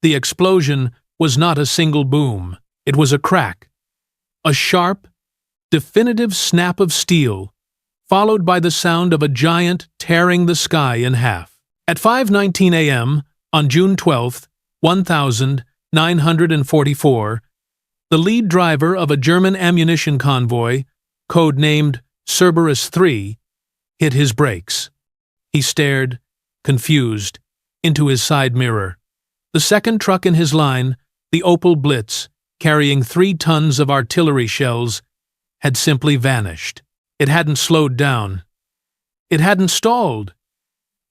The explosion was not a single boom. It was a crack. A sharp, definitive snap of steel, followed by the sound of a giant tearing the sky in half. At 5:19 a.m. on June 12, 1944, the lead driver of a German ammunition convoy, code-named Cerberus III, hit his brakes. He stared, confused, into his side mirror. The second truck in his line, the Opel Blitz, carrying 3 tons of artillery shells, had simply vanished. It hadn't slowed down. It hadn't stalled.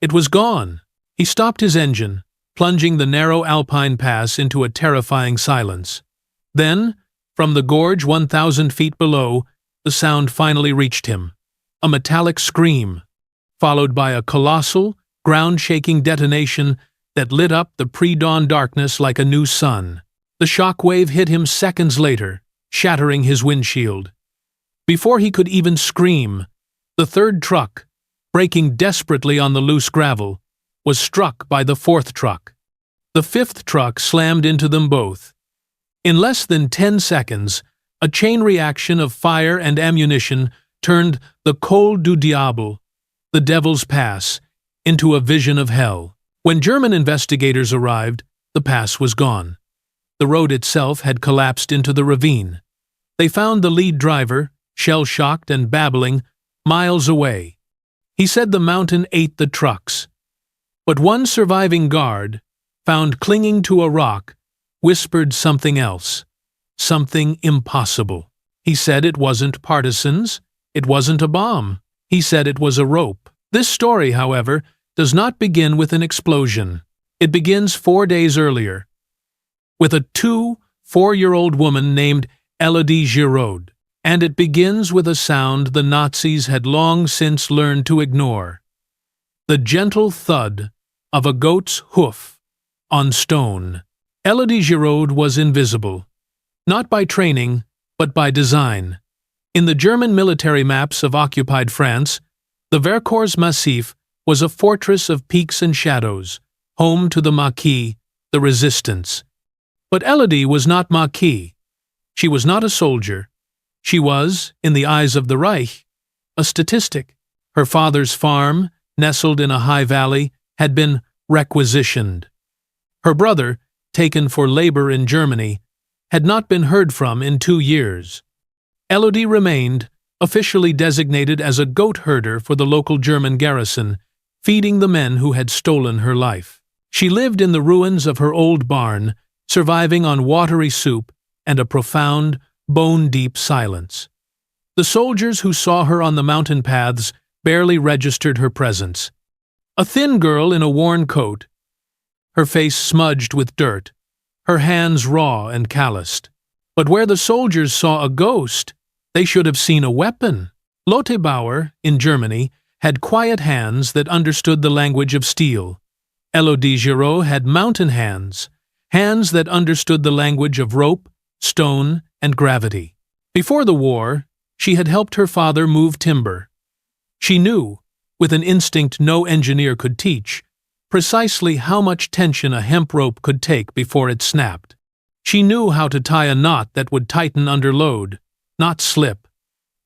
It was gone. He stopped his engine, plunging the narrow Alpine pass into a terrifying silence. Then, from the gorge 1,000 feet below, the sound finally reached him. A metallic scream, followed by a colossal, ground-shaking detonation that lit up the pre-dawn darkness like a new sun. The shockwave hit him seconds later, shattering his windshield. Before he could even scream, the third truck, braking desperately on the loose gravel, was struck by the fourth truck. The fifth truck slammed into them both. In less than 10 seconds, a chain reaction of fire and ammunition turned the Col du Diable, the Devil's Pass, into a vision of hell. When German investigators arrived, the pass was gone. The road itself had collapsed into the ravine. They found the lead driver, shell-shocked and babbling, miles away. He said the mountain ate the trucks. But one surviving guard, found clinging to a rock, whispered something else, something impossible. He said it wasn't partisans, it wasn't a bomb. He said it was a rope. This story, however, does not begin with an explosion. It begins 4 days earlier, with a 4-year-old woman named Elodie, and it begins with a sound the Nazis had long since learned to ignore: the gentle thud of a goat's hoof on stone. Elodie was invisible, not by training, but by design. In the German military maps of occupied France, the Vercors Massif was a fortress of peaks and shadows, home to the Maquis, the resistance. But Elodie was not Maquis. She was not a soldier. She was, in the eyes of the Reich, a statistic. Her father's farm, nestled in a high valley, had been requisitioned. Her brother, taken for labor in Germany, had not been heard from in 2 years. Elodie remained, officially designated as a goat herder for the local German garrison, feeding the men who had stolen her life. She lived in the ruins of her old barn, surviving on watery soup and a profound, bone-deep silence. The soldiers who saw her on the mountain paths barely registered her presence. A thin girl in a worn coat, her face smudged with dirt, her hands raw and calloused. But where the soldiers saw a ghost, they should have seen a weapon. Lotte Bauer, in Germany, had quiet hands that understood the language of steel. Elodie had mountain hands, hands that understood the language of rope, stone, and gravity. Before the war, she had helped her father move timber. She knew, with an instinct no engineer could teach, precisely how much tension a hemp rope could take before it snapped. She knew how to tie a knot that would tighten under load, not slip.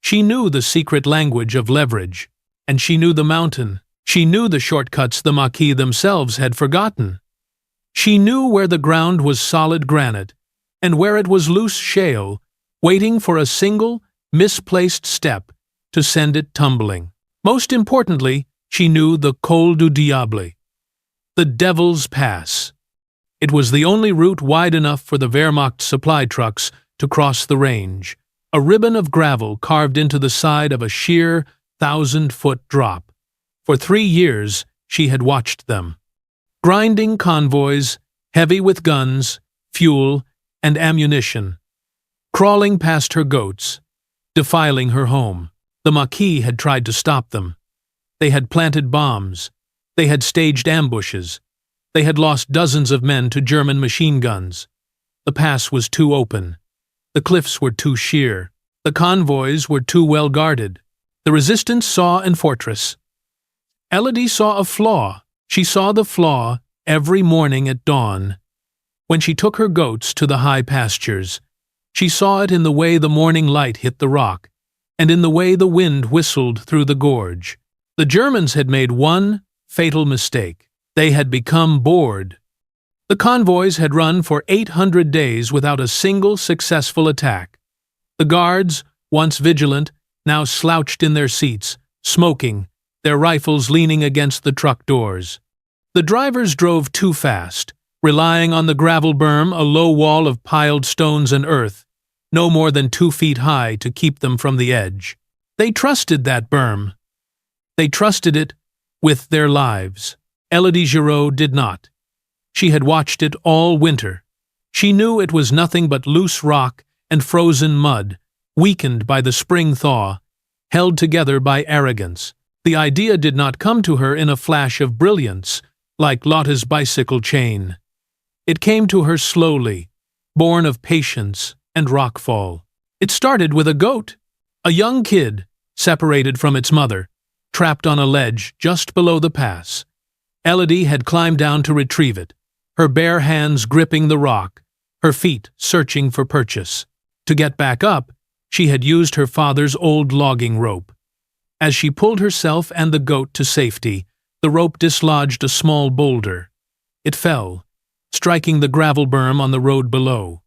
She knew the secret language of leverage, and she knew the mountain. She knew the shortcuts the Maquis themselves had forgotten. She knew where the ground was solid granite, and where it was loose shale, waiting for a single, misplaced step to send it tumbling. Most importantly, she knew the Col du Diable, the Devil's Pass. It was the only route wide enough for the Wehrmacht supply trucks to cross the range, a ribbon of gravel carved into the side of a sheer 1,000-foot drop. For 3 years, she had watched them. Grinding convoys, heavy with guns, fuel, and ammunition, crawling past her goats, defiling her home. The Maquis had tried to stop them. They had planted bombs. They had staged ambushes. They had lost dozens of men to German machine guns. The pass was too open. The cliffs were too sheer. The convoys were too well guarded. The resistance saw an fortress. Elodie saw a flaw. She saw the flaw every morning at dawn. When she took her goats to the high pastures, she saw it in the way the morning light hit the rock, and in the way the wind whistled through the gorge. The Germans had made one fatal mistake. They had become bored. The convoys had run for 800 days without a single successful attack. The guards, once vigilant, now slouched in their seats, smoking, their rifles leaning against the truck doors. The drivers drove too fast, relying on the gravel berm, a low wall of piled stones and earth, no more than 2 feet high to keep them from the edge. They trusted that berm. They trusted it with their lives. Elodie did not. She had watched it all winter. She knew it was nothing but loose rock and frozen mud, weakened by the spring thaw, held together by arrogance. The idea did not come to her in a flash of brilliance, like Lotte's bicycle chain. It came to her slowly, born of patience and rockfall. It started with a goat, a young kid, separated from its mother, trapped on a ledge just below the pass. Elodie had climbed down to retrieve it, her bare hands gripping the rock, her feet searching for purchase. To get back up, she had used her father's old logging rope. As she pulled herself and the goat to safety, the rope dislodged a small boulder. It fell, striking the gravel berm on the road below.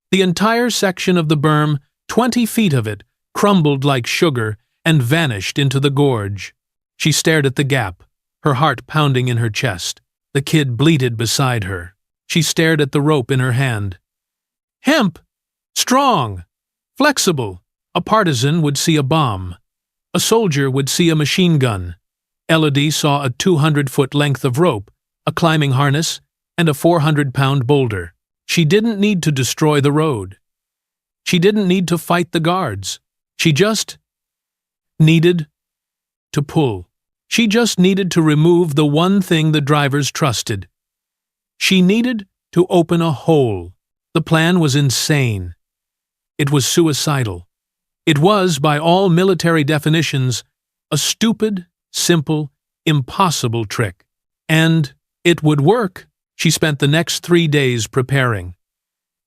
The entire section of the berm, 20 feet of it, crumbled like sugar and vanished into the gorge. She stared at the gap, her heart pounding in her chest. The kid bleated beside her. She stared at the rope in her hand. Hemp! Strong! Flexible! A partisan would see a bomb. A soldier would see a machine gun. Elodie saw a 200-foot length of rope, a climbing harness, and a 400-pound boulder. She didn't need to destroy the road. She didn't need to fight the guards. She just needed to pull. She just needed to remove the one thing the drivers trusted. She needed to open a hole. The plan was insane. It was suicidal. It was, by all military definitions, a stupid, simple, impossible trick. And it would work. She spent the next 3 days preparing.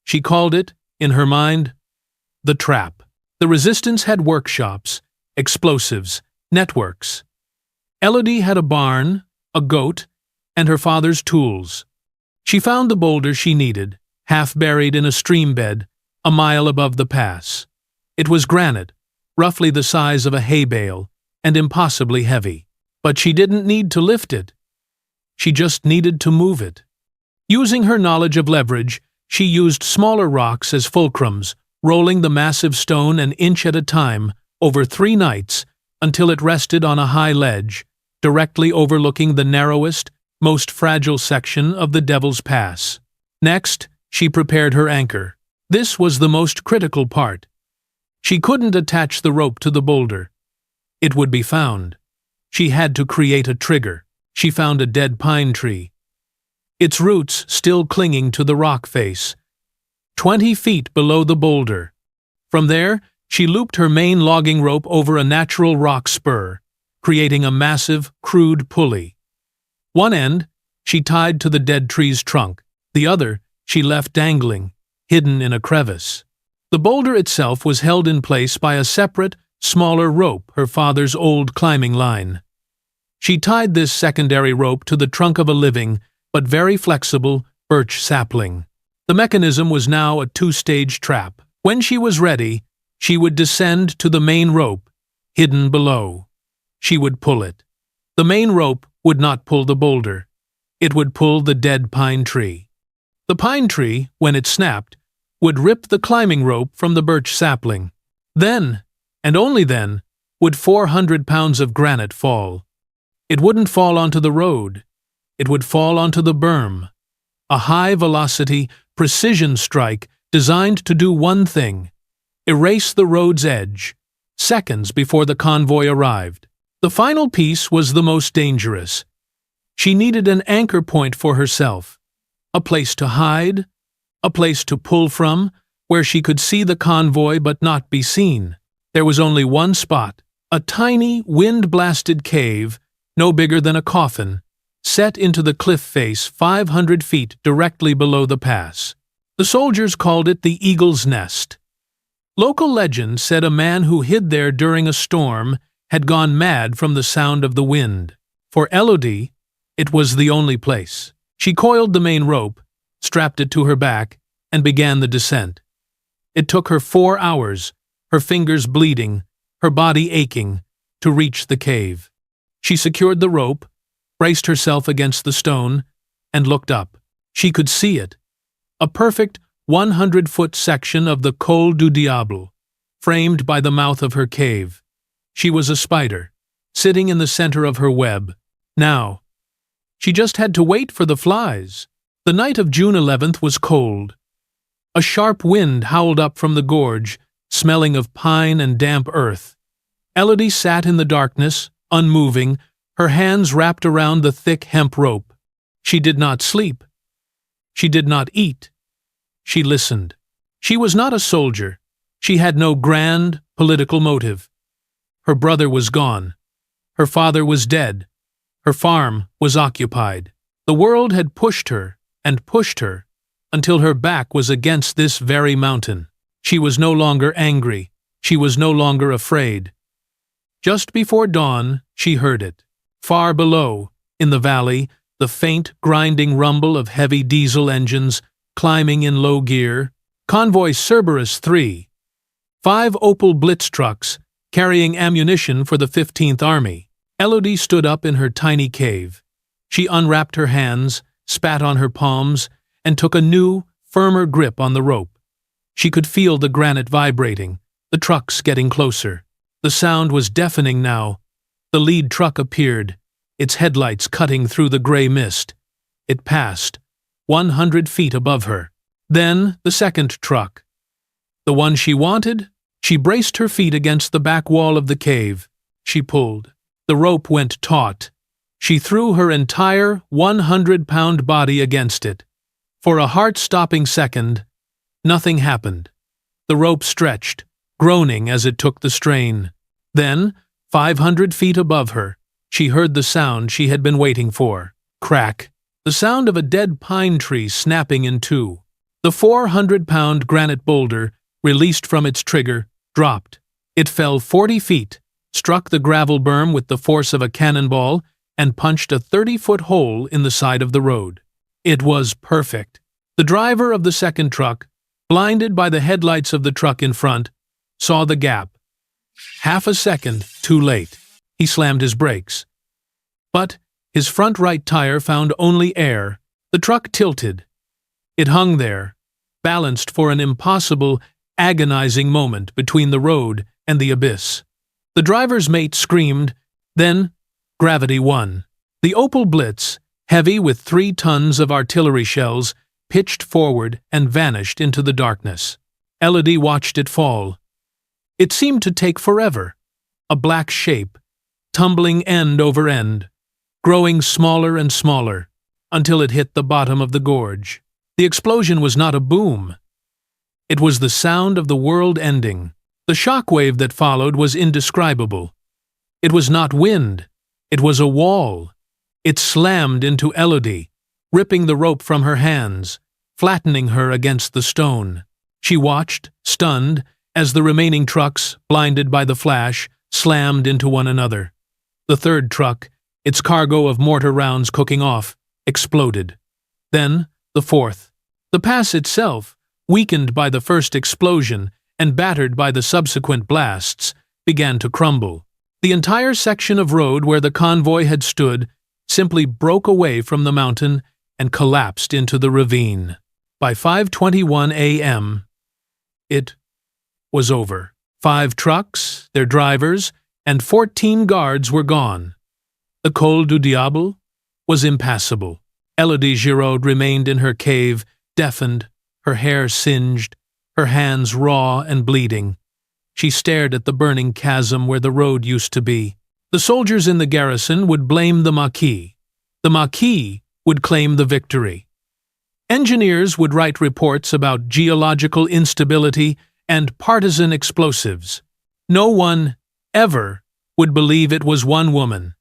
She called it, in her mind, the trap. The resistance had workshops, explosives, networks. Elodie had a barn, a goat, and her father's tools. She found the boulder she needed, half buried in a stream bed, a mile above the pass. It was granite, roughly the size of a hay bale, and impossibly heavy. But she didn't need to lift it. She just needed to move it. Using her knowledge of leverage, she used smaller rocks as fulcrums, rolling the massive stone an inch at a time over 3 nights until it rested on a high ledge, directly overlooking the narrowest, most fragile section of the Devil's Pass. Next, she prepared her anchor. This was the most critical part. She couldn't attach the rope to the boulder. It would be found. She had to create a trigger. She found a dead pine tree, its roots still clinging to the rock face, 20 feet below the boulder. From there, she looped her main logging rope over a natural rock spur, creating a massive, crude pulley. One end she tied to the dead tree's trunk, the other she left dangling, hidden in a crevice. The boulder itself was held in place by a separate, smaller rope, her father's old climbing line. She tied this secondary rope to the trunk of a living, but very flexible, birch sapling. The mechanism was now a 2-stage trap. When she was ready, she would descend to the main rope, hidden below. She would pull it. The main rope would not pull the boulder. It would pull the dead pine tree. The pine tree, when it snapped, would rip the climbing rope from the birch sapling. Then, and only then, would 400 pounds of granite fall. It wouldn't fall onto the road. It would fall onto the berm. A high-velocity, precision strike designed to do one thing: erase the road's edge, seconds before the convoy arrived. The final piece was the most dangerous. She needed an anchor point for herself, a place to hide, a place to pull from, where she could see the convoy but not be seen. There was only one spot, a tiny, wind-blasted cave, no bigger than a coffin, set into the cliff face 500 feet directly below the pass. The soldiers called it the Eagle's Nest. Local legend said a man who hid there during a storm had gone mad from the sound of the wind. For Elodie, it was the only place. She coiled the main rope, strapped it to her back, and began the descent. It took her 4 hours, her fingers bleeding, her body aching, to reach the cave. She secured the rope, braced herself against the stone, and looked up. She could see it. A perfect 100-foot section of the Col du Diable, framed by the mouth of her cave. She was a spider, sitting in the center of her web. Now, she just had to wait for the flies. The night of June 11th was cold. A sharp wind howled up from the gorge, smelling of pine and damp earth. Elodie sat in the darkness, unmoving, her hands wrapped around the thick hemp rope. She did not sleep. She did not eat. She listened. She was not a soldier. She had no grand political motive. Her brother was gone. Her father was dead. Her farm was occupied. The world had pushed her and pushed her until her back was against this very mountain. She was no longer angry. She was no longer afraid. Just before dawn, she heard it. Far below, in the valley, the faint, grinding rumble of heavy diesel engines climbing in low gear. Convoy Cerberus 3. 5 Opel Blitz trucks carrying ammunition for the 15th Army. Elodie stood up in her tiny cave. She unwrapped her hands, spat on her palms, and took a new, firmer grip on the rope. She could feel the granite vibrating, the trucks getting closer. The sound was deafening now. The lead truck appeared, its headlights cutting through the gray mist. It passed, 100 feet above her. Then the second truck. The one she wanted. She braced her feet against the back wall of the cave. She pulled. The rope went taut. She threw her entire 100-pound body against it. For a heart-stopping second, nothing happened. The rope stretched, groaning as it took the strain. Then, 500 feet above her, she heard the sound she had been waiting for. Crack. The sound of a dead pine tree snapping in two. The 400-pound granite boulder, released from its trigger, dropped. It fell 40 feet, struck the gravel berm with the force of a cannonball, and punched a 30-foot hole in the side of the road. It was perfect. The driver of the second truck, blinded by the headlights of the truck in front, saw the gap. Half a second too late. He slammed his brakes. But his front right tire found only air. The truck tilted. It hung there, balanced for an impossible, agonizing moment between the road and the abyss. The driver's mate screamed, then gravity won. The Opel Blitz, heavy with 3 tons of artillery shells, pitched forward and vanished into the darkness. Elodie watched it fall. It seemed to take forever. A black shape, tumbling end over end, growing smaller and smaller, until it hit the bottom of the gorge. The explosion was not a boom. It was the sound of the world ending. The shockwave that followed was indescribable. It was not wind. It was a wall. It slammed into Elodie, ripping the rope from her hands, flattening her against the stone. She watched, stunned, as the remaining trucks, blinded by the flash, slammed into one another. The third truck, its cargo of mortar rounds cooking off, exploded. Then the fourth. The pass itself, weakened by the first explosion and battered by the subsequent blasts, began to crumble. The entire section of road where the convoy had stood simply broke away from the mountain and collapsed into the ravine. By 5:21 a.m., it was over. 5 trucks, their drivers, and 14 guards were gone. The Col du Diable was impassable. Elodie Giraud remained in her cave, deafened, her hair singed, her hands raw and bleeding. She stared at the burning chasm where the road used to be. The soldiers in the garrison would blame the Maquis. The Maquis would claim the victory. Engineers would write reports about geological instability and partisan explosives. No one, ever, would believe it was one woman.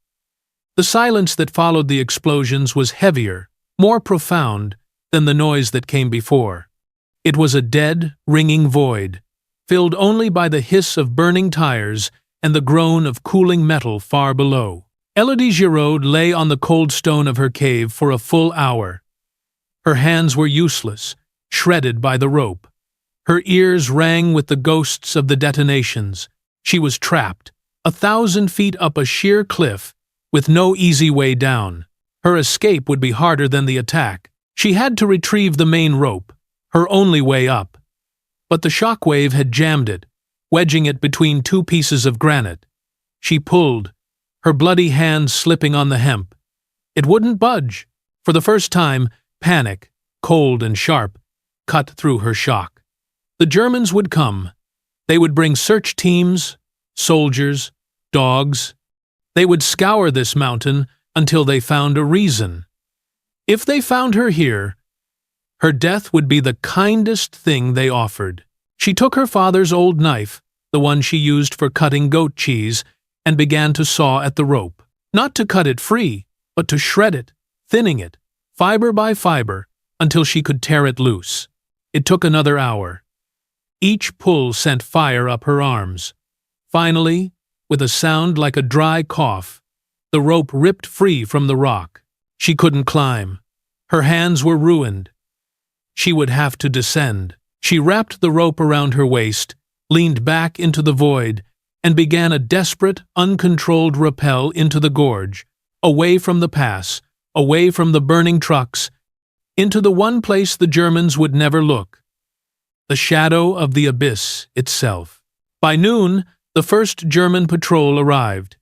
The silence that followed the explosions was heavier, more profound, than the noise that came before. It was a dead, ringing void, filled only by the hiss of burning tires and the groan of cooling metal far below. Elodie Giraud lay on the cold stone of her cave for a full hour. Her hands were useless, shredded by the rope. Her ears rang with the ghosts of the detonations. She was trapped, 1,000 feet up a sheer cliff, with no easy way down. Her escape would be harder than the attack. She had to retrieve the main rope, her only way up. But the shock wave had jammed it, wedging it between two pieces of granite. She pulled, her bloody hands slipping on the hemp. It wouldn't budge. For the first time, panic, cold and sharp, cut through her shock. The Germans would come. They would bring search teams, soldiers, dogs. They would scour this mountain until they found a reason. If they found her here, her death would be the kindest thing they offered. She took her father's old knife, the one she used for cutting goat cheese, and began to saw at the rope. Not to cut it free, but to shred it, thinning it, fiber by fiber, until she could tear it loose. It took another hour. Each pull sent fire up her arms. Finally, with a sound like a dry cough, the rope ripped free from the rock. She couldn't climb. Her hands were ruined. She would have to descend. She wrapped the rope around her waist, leaned back into the void, and began a desperate, uncontrolled rappel into the gorge, away from the pass, away from the burning trucks, into the one place the Germans would never look, the shadow of the abyss itself. By noon, the first German patrol arrived.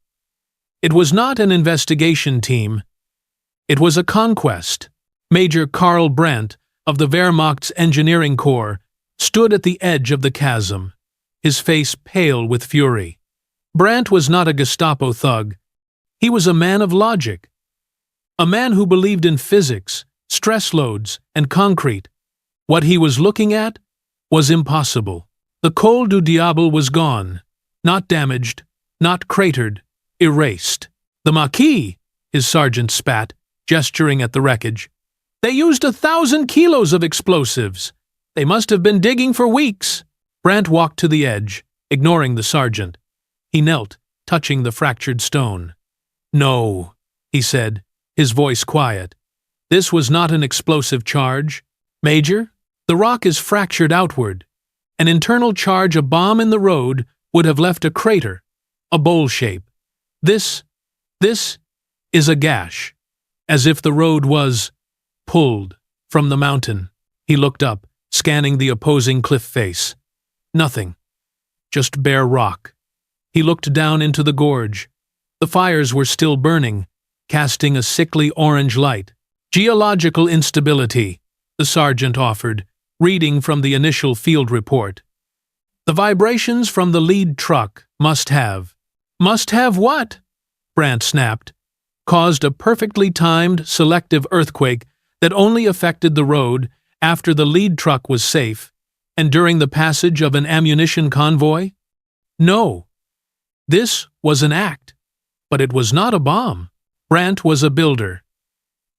It was not an investigation team. It was a conquest. Major Karl Brandt, of the Wehrmacht's engineering corps, stood at the edge of the chasm, his face pale with fury. Brandt was not a Gestapo thug. He was a man of logic. A man who believed in physics, stress loads, and concrete. What he was looking at was impossible. The Col du Diable was gone, not damaged, not cratered, erased. The Maquis, his sergeant spat, gesturing at the wreckage. They used 1,000 kilos of explosives. They must have been digging for weeks. Brandt walked to the edge, ignoring the sergeant. He knelt, touching the fractured stone. No, he said, his voice quiet. This was not an explosive charge. Major, the rock is fractured outward. An internal charge, a bomb in the road, would have left a crater, a bowl shape. This is a gash, as if the road was pulled from the mountain. He looked up, scanning the opposing cliff face. Nothing, just bare rock. He looked down into the gorge. The fires were still burning, casting a sickly orange light. Geological instability, the sergeant offered, reading from the initial field report. The vibrations from the lead truck must have. Must have what? Brandt snapped. Caused a perfectly timed, selective earthquake that only affected the road after the lead truck was safe and during the passage of an ammunition convoy? No. This was an act, but it was not a bomb. Brandt was a builder.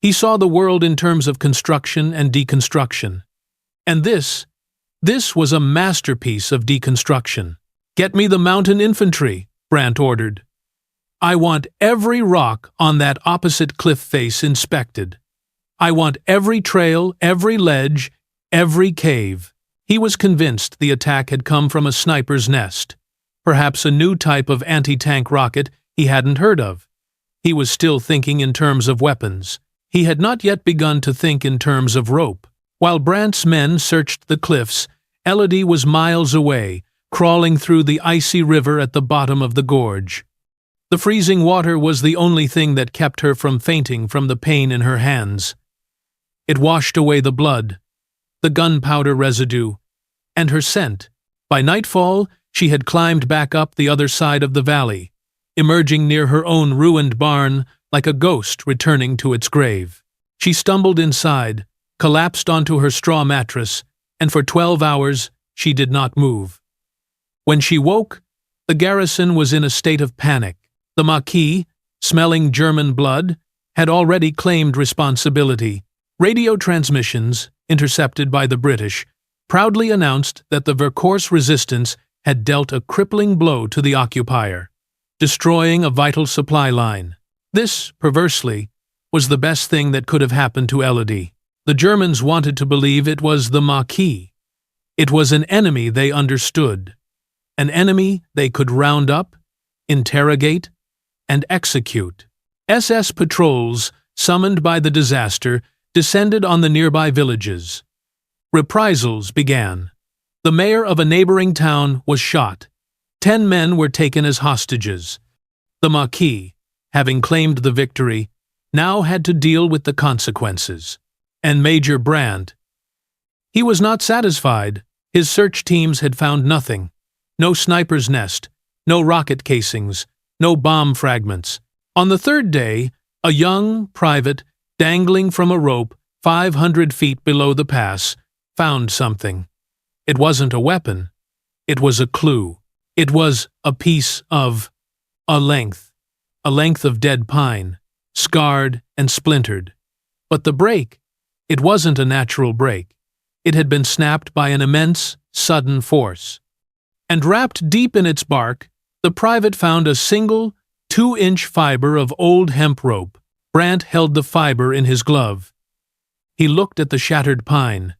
He saw the world in terms of construction and deconstruction. And this was a masterpiece of deconstruction. Get me the mountain infantry, Brandt ordered. I want every rock on that opposite cliff face inspected. I want every trail, every ledge, every cave. He was convinced the attack had come from a sniper's nest, perhaps a new type of anti-tank rocket he hadn't heard of. He was still thinking in terms of weapons. He had not yet begun to think in terms of rope. While Brandt's men searched the cliffs, Elodie was miles away, crawling through the icy river at the bottom of the gorge. The freezing water was the only thing that kept her from fainting from the pain in her hands. It washed away the blood, the gunpowder residue, and her scent. By nightfall, she had climbed back up the other side of the valley, emerging near her own ruined barn like a ghost returning to its grave. She stumbled inside, collapsed onto her straw mattress, and for 12 hours she did not move. When she woke, the garrison was in a state of panic. The Maquis, smelling German blood, had already claimed responsibility. Radio transmissions, intercepted by the British, proudly announced that the Vercors resistance had dealt a crippling blow to the occupier, destroying a vital supply line. This, perversely, was the best thing that could have happened to Elodie. The Germans wanted to believe it was the Maquis. It was an enemy they understood, an enemy they could round up, interrogate, and execute. SS patrols, summoned by the disaster, descended on the nearby villages. Reprisals began. The mayor of a neighboring town was shot. 10 men were taken as hostages. The Maquis, having claimed the victory, now had to deal with the consequences. And Major Brandt. He was not satisfied. His search teams had found nothing. No sniper's nest, no rocket casings, no bomb fragments. On the third day, a young private, dangling from a rope 500 feet below the pass, found something. It wasn't a weapon. It was a clue. It was a piece of a length of dead pine, scarred and splintered. But the break, it wasn't a natural break. It had been snapped by an immense, sudden force. And wrapped deep in its bark, the private found a single 2-inch fiber of old hemp rope. Brandt held the fiber in his glove. He looked at the shattered pine.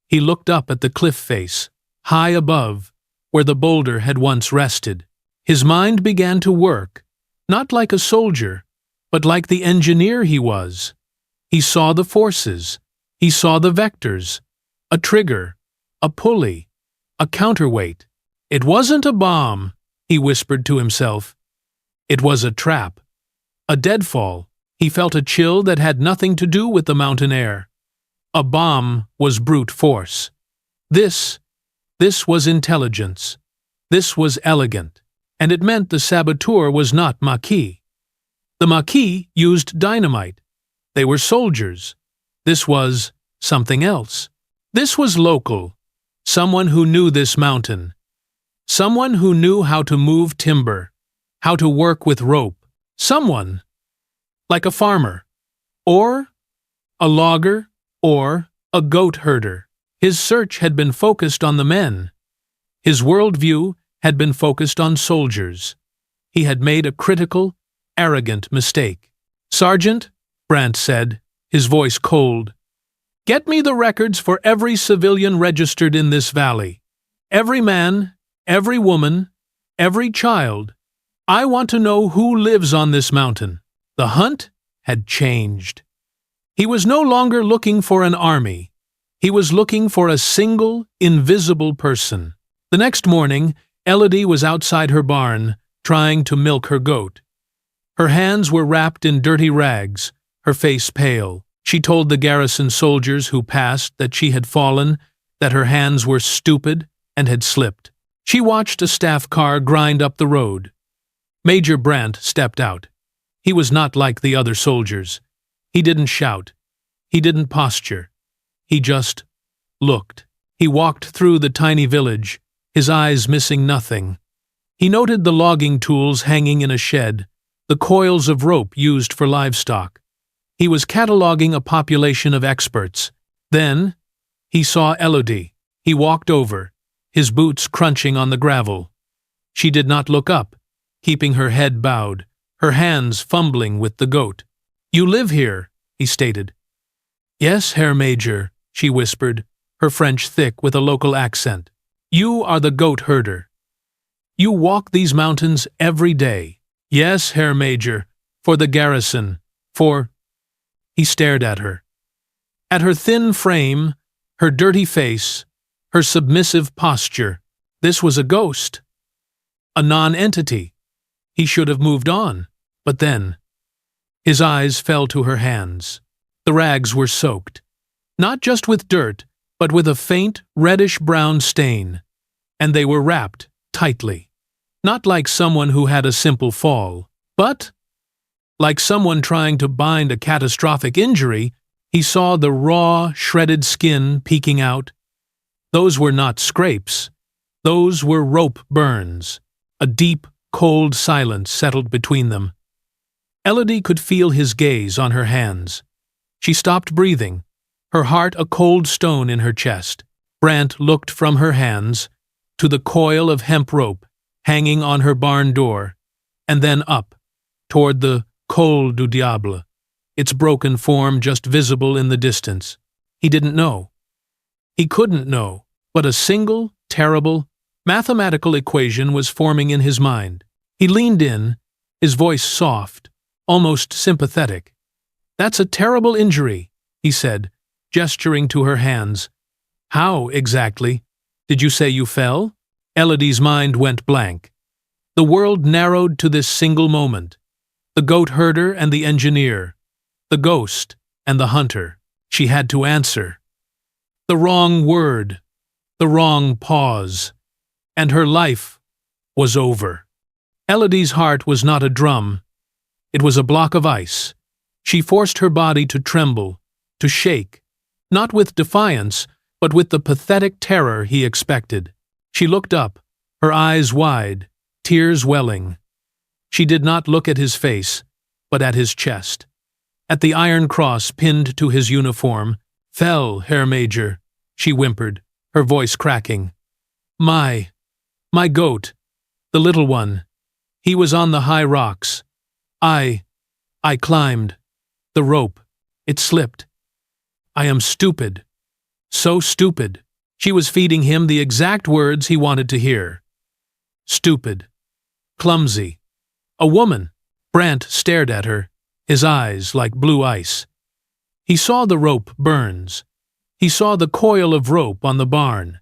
He looked up at the cliff face, high above, where the boulder had once rested. His mind began to work, not like a soldier, but like the engineer he was. He saw the forces. He saw the vectors, a trigger, a pulley, a counterweight. It wasn't a bomb, he whispered to himself. It was a trap, a deadfall. He felt a chill that had nothing to do with the mountain air. A bomb was brute force. This was intelligence. This was elegant. And it meant the saboteur was not Maquis. The Maquis used dynamite. They were soldiers. This was something else. This was local. Someone who knew this mountain. Someone who knew how to move timber, how to work with rope. Someone, like a farmer, or a logger, or a goat herder. His search had been focused on the men. His worldview had been focused on soldiers. He had made a critical, arrogant mistake. "Sergeant," Brandt said, his voice cold, "get me the records for every civilian registered in this valley. Every man, every woman, every child. I want to know who lives on this mountain." The hunt had changed. He was no longer looking for an army. He was looking for a single, invisible person. The next morning, Elodie was outside her barn, trying to milk her goat. Her hands were wrapped in dirty rags, her face pale. She told the garrison soldiers who passed that she had fallen, that her hands were stupid and had slipped. She watched a staff car grind up the road. Major Brandt stepped out. He was not like the other soldiers. He didn't shout. He didn't posture. He just looked. He walked through the tiny village, his eyes missing nothing. He noted the logging tools hanging in a shed, the coils of rope used for livestock. He was cataloging a population of experts. Then, he saw Elodie. He walked over, his boots crunching on the gravel. She did not look up, keeping her head bowed, her hands fumbling with the goat. "You live here," he stated. "Yes, Herr Major," she whispered, her French thick with a local accent. "You are the goat herder. You walk these mountains every day." "Yes, Herr Major, for the garrison, for—" He stared at her. At her thin frame, her dirty face, her submissive posture. This was a ghost. A non-entity. He should have moved on. But then, his eyes fell to her hands. The rags were soaked, not just with dirt, but with a faint reddish-brown stain, and they were wrapped tightly, not like someone who had a simple fall, but like someone trying to bind a catastrophic injury. He saw the raw, shredded skin peeking out. Those were not scrapes. Those were rope burns. A deep, cold silence settled between them. Elodie could feel his gaze on her hands. She stopped breathing, her heart a cold stone in her chest. Brandt looked from her hands to the coil of hemp rope hanging on her barn door, and then up, toward the Col du Diable, its broken form just visible in the distance. He didn't know. He couldn't know, but a single, terrible, mathematical equation was forming in his mind. He leaned in, his voice soft, almost sympathetic. "That's a terrible injury," he said, gesturing to her hands. "How, exactly? Did you say you fell?" Elodie's mind went blank. The world narrowed to this single moment. The goat herder and the engineer. The ghost and the hunter. She had to answer. The wrong word. The wrong pause. And her life was over. Elodie's heart was not a drum. It was a block of ice. She forced her body to tremble, to shake, not with defiance, but with the pathetic terror he expected. She looked up, her eyes wide, tears welling. She did not look at his face, but at his chest, at the iron cross pinned to his uniform. "Fell, Herr Major," she whimpered, her voice cracking. My goat, the little one. He was on the high rocks. I climbed. The rope. It slipped. I am stupid. So stupid." She was feeding him the exact words he wanted to hear. Stupid. Clumsy. A woman. Brandt stared at her, his eyes like blue ice. He saw the rope burns. He saw the coil of rope on the barn.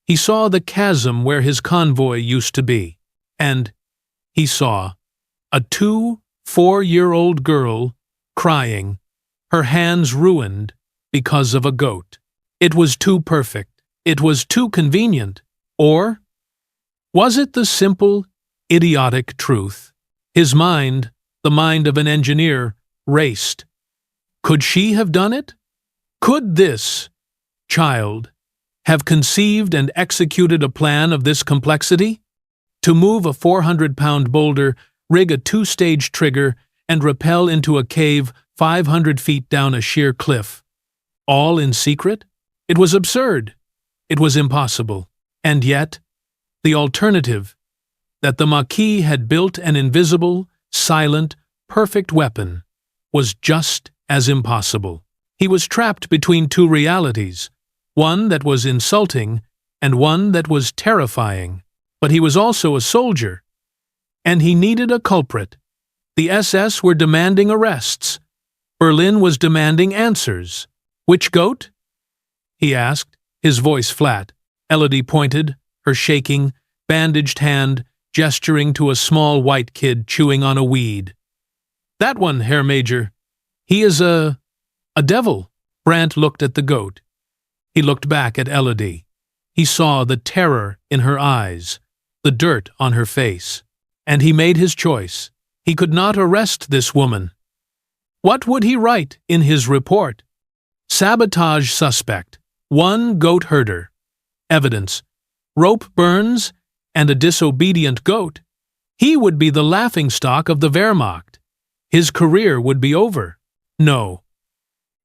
He saw the chasm where his convoy used to be. And he saw a 4-year-old girl crying, her hands ruined because of a goat. It was too perfect. It was too convenient. Or was it the simple, idiotic truth? His mind, the mind of an engineer, raced. Could she have done it? Could this child have conceived and executed a plan of this complexity? To move a 400-pound boulder, rig a 2-stage trigger, and rappel into a cave 500 feet down a sheer cliff. All in secret? It was absurd. It was impossible. And yet, the alternative, that the Maquis had built an invisible, silent, perfect weapon, was just as impossible. He was trapped between two realities, one that was insulting and one that was terrifying. But he was also a soldier, and he needed a culprit. The SS were demanding arrests. Berlin was demanding answers. "Which goat?" he asked, his voice flat. Elodie pointed, her shaking, bandaged hand gesturing to a small white kid chewing on a weed. "That one, Herr Major. He is a devil." Brandt looked at the goat. He looked back at Elodie. He saw the terror in her eyes, the dirt on her face. And he made his choice. He could not arrest this woman. What would he write in his report? Sabotage suspect. 1 goat herder. Evidence. Rope burns and a disobedient goat. He would be the laughingstock of the Wehrmacht. His career would be over. No.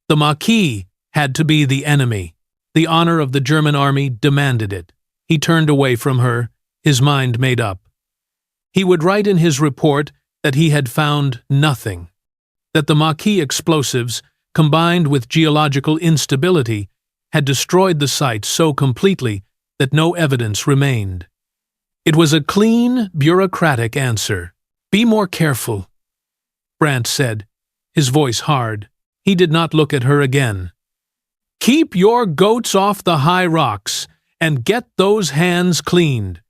The Maquis had to be the enemy. The honor of the German army demanded it. He turned away from her, his mind made up. He would write in his report that he had found nothing, that the Maquis explosives, combined with geological instability, had destroyed the site so completely that no evidence remained. It was a clean, bureaucratic answer. "Be more careful," Brandt said, his voice hard. He did not look at her again. "Keep your goats off the high rocks and get those hands cleaned.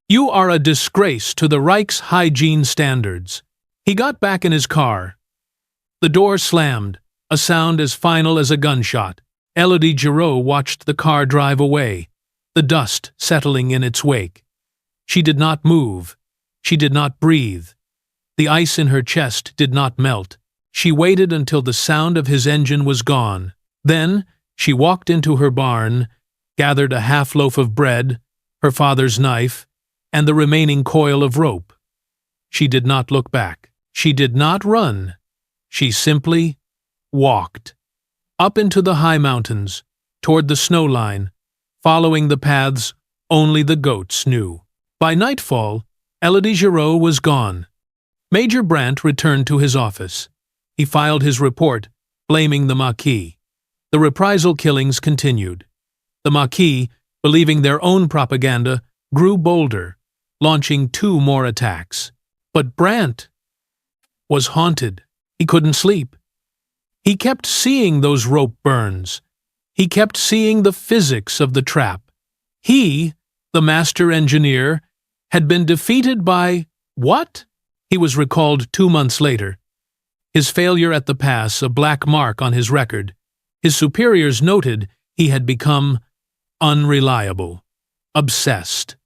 You are a disgrace to the Reich's hygiene standards." He got back in his car. The door slammed, a sound as final as a gunshot. Elodie watched the car drive away, the dust settling in its wake. She did not move. She did not breathe. The ice in her chest did not melt. She waited until the sound of his engine was gone. Then she walked into her barn, gathered a half loaf of bread, her father's knife, and the remaining coil of rope. She did not look back. She did not run. She simply walked up into the high mountains, toward the snow line, following the paths only the goats knew. By nightfall, Elodie was gone. Major Brandt returned to his office. He filed his report, blaming the Maquis. The reprisal killings continued. The Maquis, believing their own propaganda, grew bolder, launching 2 more attacks. But Brandt was haunted. He couldn't sleep. He kept seeing those rope burns. He kept seeing the physics of the trap. He, the master engineer, had been defeated by what? He was recalled 2 months later. His failure at the pass, a black mark on his record. His superiors noted he had become unreliable, obsessed.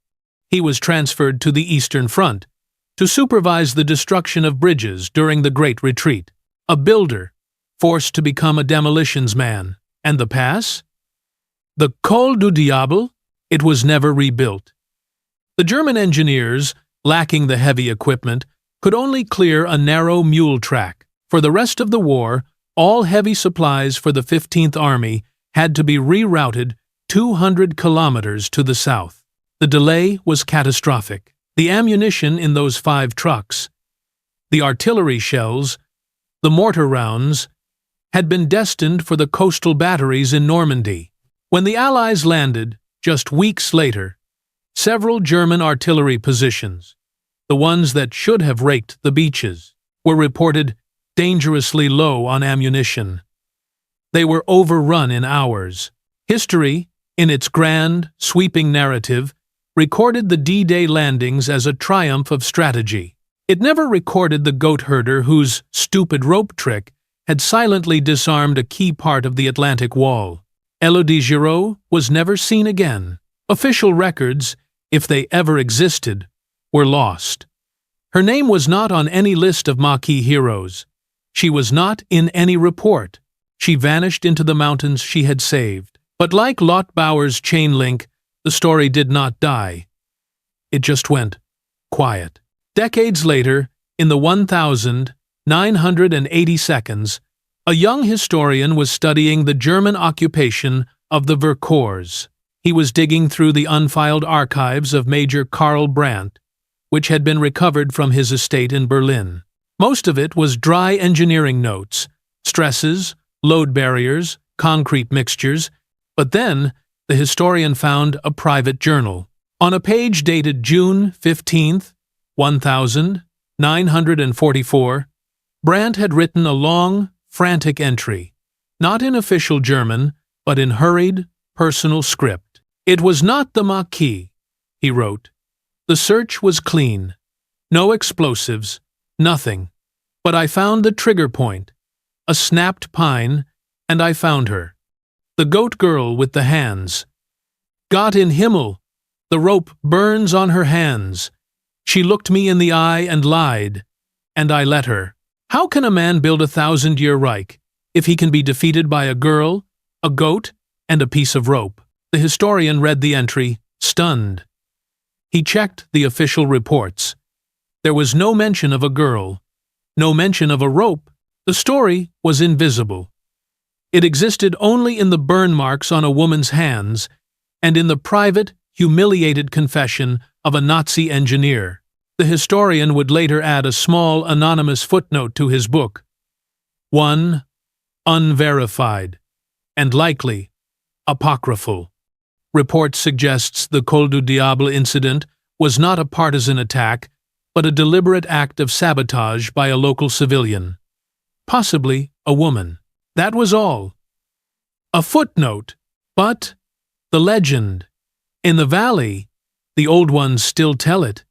He was transferred to the Eastern Front to supervise the destruction of bridges during the Great Retreat. A builder, forced to become a demolitions man. And the pass? The Col du Diable? It was never rebuilt. The German engineers, lacking the heavy equipment, could only clear a narrow mule track. For the rest of the war, all heavy supplies for the 15th Army had to be rerouted 200 kilometers to the south. The delay was catastrophic. The ammunition in those 5 trucks, the artillery shells, the mortar rounds, had been destined for the coastal batteries in Normandy. When the Allies landed, just weeks later, several German artillery positions, the ones that should have raked the beaches, were reported dangerously low on ammunition. They were overrun in hours. History, in its grand, sweeping narrative, recorded the D-Day landings as a triumph of strategy. It never recorded the goat herder whose stupid rope trick had silently disarmed a key part of the Atlantic Wall. Elodie was never seen again. Official records, if they ever existed, were lost. Her name was not on any list of Maquis heroes. She was not in any report. She vanished into the mountains she had saved. But like Lot Bauer's chain link, the story did not die. It just went quiet. Decades later, in the 1980s, a young historian was studying the German occupation of the Vercors. He was digging through the unfiled archives of Major Karl Brandt, which had been recovered from his estate in Berlin. Most of it was dry engineering notes, stresses, load barriers, concrete mixtures, but then the historian found a private journal. On a page dated June 15, 1944, Brandt had written a long, frantic entry, not in official German, but in hurried, personal script. It was not the Maquis, he wrote. The search was clean. No explosives, nothing. But I found the trigger point, a snapped pine, and I found her. The goat girl with the hands. Gott in Himmel! The rope burns on her hands. She looked me in the eye and lied, and I let her. How can a man build a 1,000-year Reich if he can be defeated by a girl, a goat, and a piece of rope? The historian read the entry, stunned. He checked the official reports. There was no mention of a girl, no mention of a rope. The story was invisible. It existed only in the burn marks on a woman's hands and in the private, humiliated confession of a Nazi engineer. The historian would later add a small anonymous footnote to his book. 1. Unverified, and likely apocryphal. Report suggests the Col du Diable incident was not a partisan attack, but a deliberate act of sabotage by a local civilian. Possibly a woman. That was all. A footnote, but the legend. In the valley, the old ones still tell it.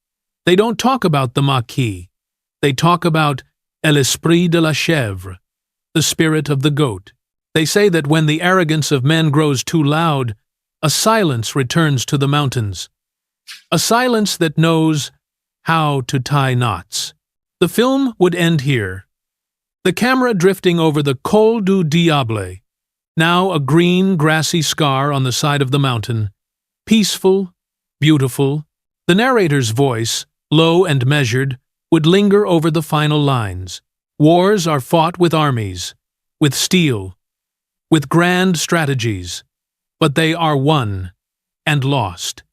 They don't talk about the Maquis. They talk about l'esprit de la chèvre, the spirit of the goat. They say that when the arrogance of men grows too loud, a silence returns to the mountains. A silence that knows how to tie knots. The film would end here. The camera drifting over the Col du Diable, now a green, grassy scar on the side of the mountain. Peaceful, beautiful. The narrator's voice, low and measured, would linger over the final lines. Wars are fought with armies, with steel, with grand strategies, but they are won and lost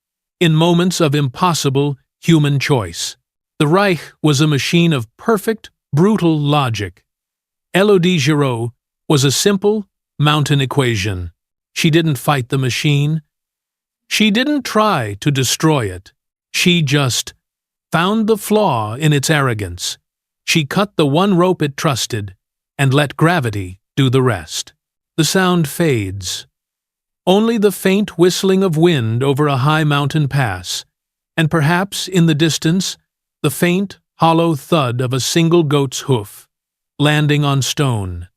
in moments of impossible human choice. The Reich was a machine of perfect, brutal logic. Elodie was a simple mountain equation. She didn't fight the machine. She didn't try to destroy it. She just found the flaw in its arrogance. She cut the one rope it trusted and let gravity do the rest. The sound fades. Only the faint whistling of wind over a high mountain pass, and perhaps in the distance, the faint, hollow thud of a single goat's hoof, landing on stone.